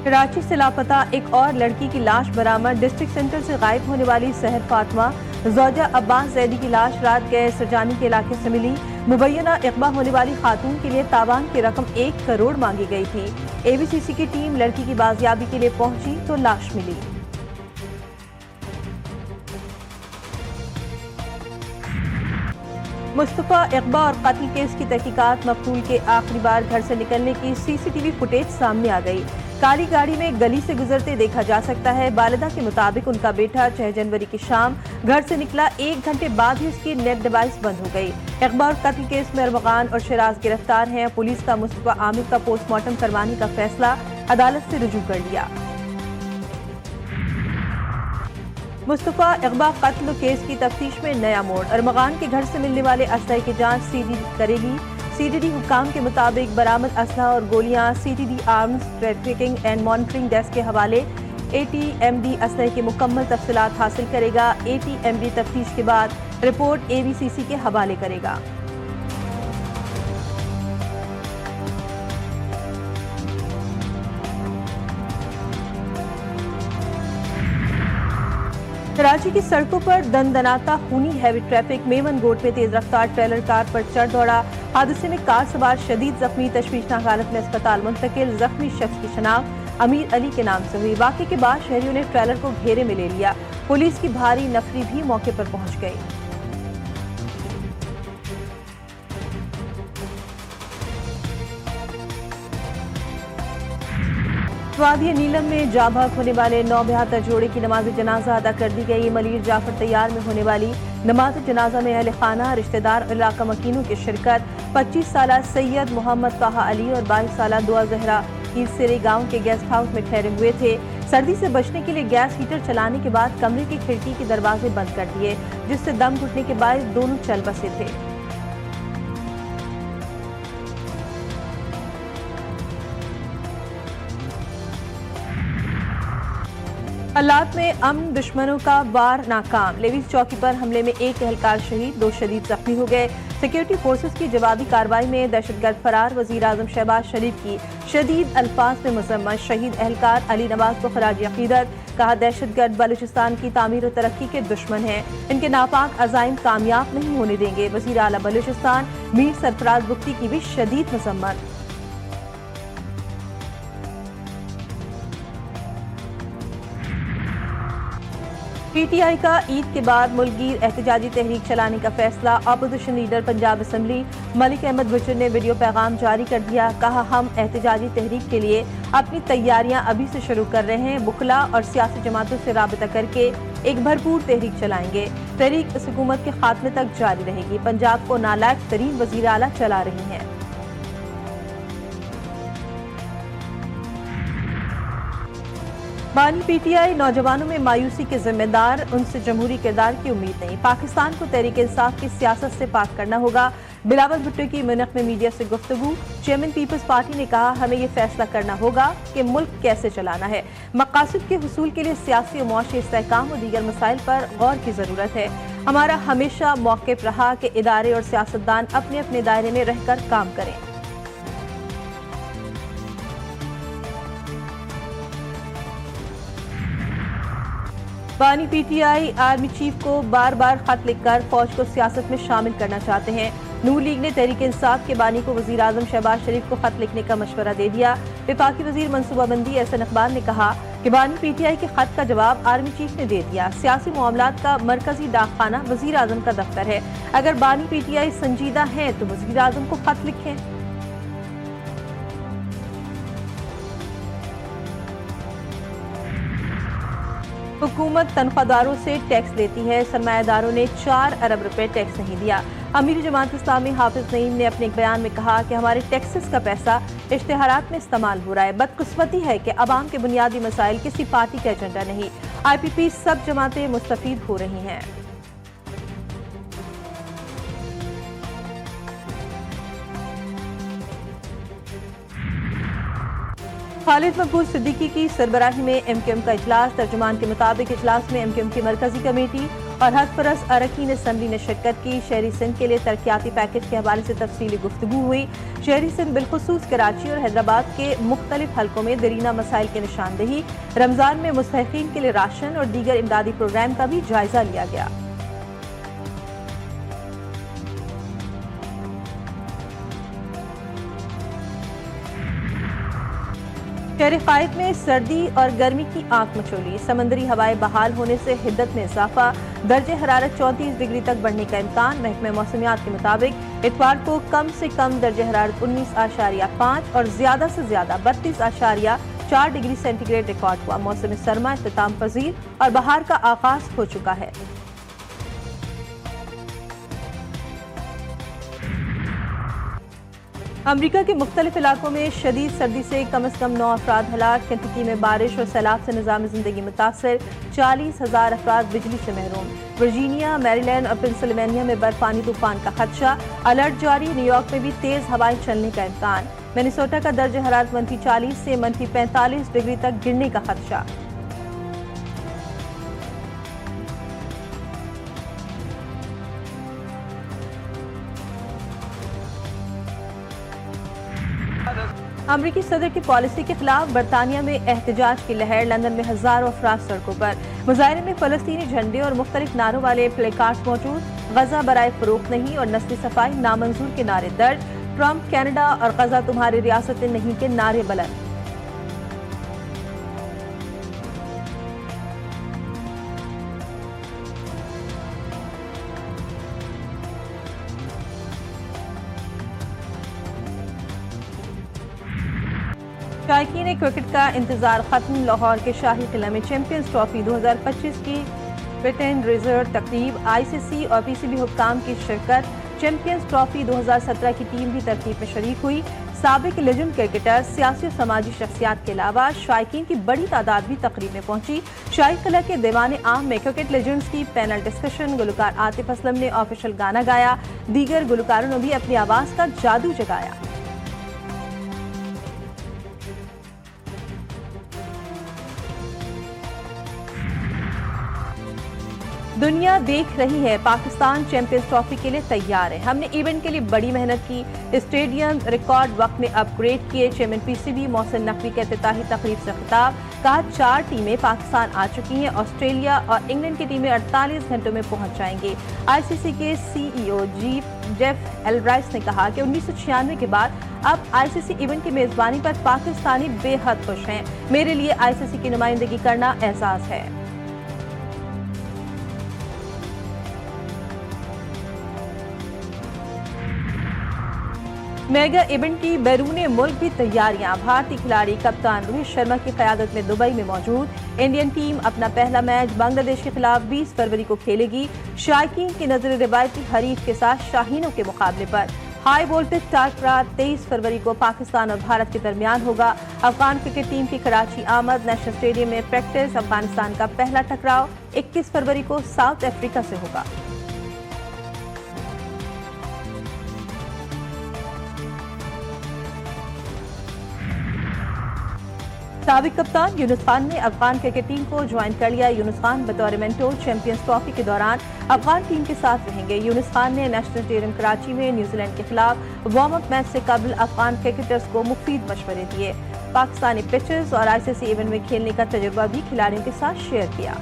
कराची से लापता एक और लड़की की लाश बरामद। डिस्ट्रिक्ट सेंटर से गायब होने वाली सहर फातिमा ज़ौजा अब्बास जैदी की लाश रात गैर सरजानी के इलाके से मिली। मुबैना इक़बा होने वाली खातून के लिए तावान की रकम 1 करोड़ मांगी गई थी। ABCC की टीम लड़की की बाजियाबी के लिए पहुंची तो लाश मिली। मुस्तफ़ा इक़बा और कत्ल केस की तहकीकात। मकतूल के आखिरी बार घर से निकलने की CCTV फुटेज सामने आ गई। काली गाड़ी में गली से गुजरते देखा जा सकता है। वालिदा के मुताबिक उनका बेटा 6 जनवरी की शाम घर से निकला, 1 घंटे बाद ही उसकी नेट डिवाइस बंद हो गई। इक़बा और कत्ल केस में अरमगान और शिराज गिरफ्तार हैं। पुलिस का मुस्तफ़ा आमिर का पोस्टमार्टम करवाने का फैसला अदालत से रुजू कर लिया। मुस्तफ़ा इक़बा कत्ल केस की तफ्तीश में नया मोड़। अरमगान के घर से मिलने वाले असलहे की जांच CDD करेगी। CDD हुक्काम के मुताबिक बरामद असलहा और गोलियां CDD arms trafficking and monitoring desk के हवाले। ATMD असलहे की मुकम्मल तफसीलात हासिल करेगा। ATMD तफ्तीश के बाद रिपोर्ट ABCC के हवाले करेगा। कराची की सड़कों पर दनदनाता खूनी हैवी ट्रैफिक। मेमन गोट में तेज रफ्तार ट्रेलर कार पर चढ़ दौड़ा। हादसे में कार सवार शदीद जख्मी, तशवीशनाक हालत में अस्पताल मुंतकिल। जख्मी शख्स की शनाख्त अमीर अली के नाम से हुई। वाक़े के बाद शहरियों ने ट्रेलर को घेरे में ले लिया। पुलिस की भारी नफरी भी मौके पर पहुंच गई। वादिया नीलम में जाबाक होने वाले 9 बहत्तर जोड़े की नमाज जनाजा अदा कर दी गई। मलिर जाफर तैयार में होने वाली नमाज जनाजा में अहले खाना, रिश्तेदार, इलाका मकीनों की शिरकत। 25 साला सैयद मोहम्मद ताहा अली और 22 साला दुआ जहरा ईरसेरी गांव के गेस्ट हाउस में ठहरे हुए थे। सर्दी से बचने के लिए गैस हीटर चलाने के बाद कमरे की खिड़की के दरवाजे बंद कर दिए, जिससे दम घुटने के बाद दोनों चल बसे थे। हालात में अमन, दुश्मनों का वार नाकाम। लेविस चौकी पर हमले में 1 एहलकार शहीद, 2 शदीद जख्मी हो गए। सिक्योरिटी फोर्सेस की जवाबी कार्रवाई में दहशतगर्द फरार। वजीर आजम शहबाज शरीफ की शदीद अल्फाज में मजम्मत। शहीद एहलकार अली नवाज को खराज अकीदत। कहा, दहशतगर्द बलूचिस्तान की तामीर और तरक्की के दुश्मन हैं, इनके नापाक अज़ाइम कामयाब नहीं होने देंगे। वजीर आला बलूचिस्तान मीर सरफराज बुख्ती की भी शदीद मजम्मत। PTI का ईद के बाद मुल्कगीर एहतजाजी तहरीक चलाने का फैसला। Opposition leader Punjab assembly Malik Ahmed Gujjar ने वीडियो पैगाम जारी कर दिया। कहा, हम एहतजाजी तहरीक के लिए अपनी तैयारियां अभी से शुरू कर रहे हैं। बुखला और सियासी जमातों से राबिता करके एक भरपूर तहरीक चलाएंगे। तहरीक इस हुकूमत के खात्मे तक जारी रहेगी। पंजाब को नालायक तरीन वजीर आला चला रही हैं। बानी PTI नौजवानों में मायूसी के जिम्मेदार, उनसे जमहूरी किरदार की उम्मीद नहीं। पाकिस्तान को तहरीक इंसाफ की सियासत से पाक करना होगा। बिलावल भुट्टो की म्यूनिख में मीडिया से गुफ्तगू। चेयरमैन पीपल्स पार्टी ने कहा, हमें ये फैसला करना होगा कि मुल्क कैसे चलाना है। मकासद के हुसूल के लिए सियासी और मुआशी इस्तेहकाम और दीगर मसाइल पर गौर की जरूरत है। हमारा हमेशा मौक़िफ़ रहा कि इदारे और सियासतदान अपने अपने दायरे में रहकर काम करें। बानी PTI आर्मी चीफ को बार बार खत लिखकर फौज को सियासत में शामिल करना चाहते हैं। नून लीग ने तहरीक इंसाफ के बानी को वजीर आजम शहबाज शरीफ को खत लिखने का मशवरा दे दिया। वफाकी वजीर मनसूबाबंदी एहसन इकबाल ने कहा कि बानी PTI के खत का जवाब आर्मी चीफ ने दे दिया। सियासी मामलात का मरकजी डाकखाना वजीर आजम का दफ्तर है। अगर बानी PTI संजीदा है तो वजीर आजम को खत लिखें। हुकूमत तनख्वाहदारों से टैक्स लेती है। सरमायादारों ने 4 अरब रुपए टैक्स नहीं दिया। अमीर जमात इस्लामी हाफिज नईम ने अपने एक बयान में कहा कि हमारे टैक्सेस का पैसा इश्तिहारात में इस्तेमाल हो रहा है। बदकिस्मती है कि अवाम के बुनियादी मसाइल किसी पार्टी का एजेंडा नहीं। IPP सब जमातें मुस्तफीद हो रही हैं। खालिद मकबूल सिद्दीकी की सरबराही में MQM का इजलास। तर्जुमान के मुताबिक इजलास में MQM की मरकजी कमेटी اور हक परस अरकान असम्बली ने शिरकत की। शहरी सिंध के लिए तरक्याती पैकेज के हवाले से तफसीली गुफ्तगू हुई। शहरी सिंध बिलखुसूस कराची और हैदराबाद के मुख्तलिफ हलकों में दरीना मसाइल की निशानदेही, रमजान में मुस्तहिकीन के लिए राशन और दीगर इमदादी प्रोग्राम का भी जायजा लिया गया। शहर कायद में सर्दी और गर्मी की आंख मचोली। समंदरी हवाएं बहाल होने से हिद्दत में इजाफा, दर्जे हरारत 34 डिग्री तक बढ़ने का इम्कान। महकमे मौसमियात के मुताबिक इतवार को कम से कम दर्जे हरारत 19.5 और ज्यादा से ज्यादा 32.4 डिग्री सेंटीग्रेड रिकॉर्ड हुआ। मौसम सरमा इख्तिताम पजीर और बहार का आगाज हो चुका है। अमरीका के मुख्तलिफ इलाकों में शदीद सर्दी से कम 9 अफराद हलाक। केंटकी में बारिश और सैलाब से निज़ाम ज़िंदगी मुतासर, 40,000 अफराद बिजली से महरूम। वर्जीनिया, मैरीलैंड और पेंसिल्वेनिया में बर्फानी तूफान का खदशा, अलर्ट जारी। न्यूयॉर्क में भी तेज हवाएं चलने का इम्कान। मिनेसोटा का दर्ज हरारत -40 से -45 डिग्री तक गिरने का खदशा। अमरीकी सदर की पॉलिसी के खिलाफ बरतानिया में एहतजाज की लहर। लंदन में हजारों अफराद सड़कों पर। मुजाहरे में फलस्तीनी झंडे और मुख्तलिफ नारों वाले प्ले कार्ड मौजूद। गजा बराए फरोख्त नहीं और नस्ली सफाई नामंजूर के नारे दर्ज। ट्रंप, कनाडा और गजा तुम्हारी रियासतें नहीं के नारे बुलंद। शायकीन क्रिकेट का इंतजार खत्म। लाहौर के शाही किला में चैंपियंस ट्रॉफी 2025 की ब्रिटेन रिजर्व तकरीब। आईसीसी और पीसीबी हुक्काम की शिरकत। चैंपियंस ट्रॉफी 2017 की टीम भी तरतीब में शरीक हुई। साबिक लेजेंड क्रिकेटर, सियासी और समाजी शख्सियात के अलावा शायकीन की बड़ी तादाद भी तकरीब में पहुंची। शाही किला के दीवान आम में क्रिकेट लेजेंड्स की पैनल डिस्कशन। गुलकार आतिफ असलम ने ऑफिशियल गाना गाया। दीगर गुलकारों ने भी अपनी आवाज का जादू जगाया। दुनिया देख रही है, पाकिस्तान चैंपियंस ट्रॉफी के लिए तैयार है। हमने इवेंट के लिए बड़ी मेहनत की, स्टेडियम रिकॉर्ड वक्त में अपग्रेड किए। चेयरमैन पीसीबी मोहसिन नकवी के इफ्तिताही तकरीब से खिताब। कहा 4 टीमें पाकिस्तान आ चुकी हैं। ऑस्ट्रेलिया और इंग्लैंड की टीमें 48 घंटों में पहुंच जाएंगे। आईसीसी के सीईओ जेफ एलब्राइस ने कहा कि 1996 के बाद अब आईसीसी इवेंट की मेजबानी पर पाकिस्तानी बेहद खुश हैं। मेरे लिए आईसीसी की नुमाइंदगी करना एहसास है। मेगा इवेंट की बैरून मुल्क भी तैयारियां। भारतीय खिलाड़ी कप्तान रोहित शर्मा की क़यादत में दुबई में मौजूद। इंडियन टीम अपना पहला मैच बांग्लादेश के खिलाफ 20 फरवरी को खेलेगी। शायकीन की नजर रिवायती हरीफ के साथ शाहीनों के मुकाबले पर। हाई वोल्टेज टाकरा 23 फरवरी को पाकिस्तान और भारत के दरमियान होगा। अफगान क्रिकेट टीम की कराची आमद। नेशनल स्टेडियम में प्रैक्टिस। अफगानिस्तान का पहला टकराव 21 फरवरी को साउथ अफ्रीका से होगा। साबिक कप्तान यूनुस खान ने अफगान क्रिकेट टीम को ज्वाइन कर लिया। यूनुस खान बतौर मेंटोर चैंपियंस ट्रॉफी के दौरान अफगान टीम के साथ रहेंगे। यूनुस खान ने नेशनल स्टेडियम कराची में न्यूजीलैंड के खिलाफ वार्म अप मैच से कबल अफगान क्रिकेटर्स को मुफीद मशवरे दिए। पाकिस्तानी पिचेस और आईसीसी इवेंट में खेलने का तजुर्बा भी खिलाड़ियों के साथ शेयर किया।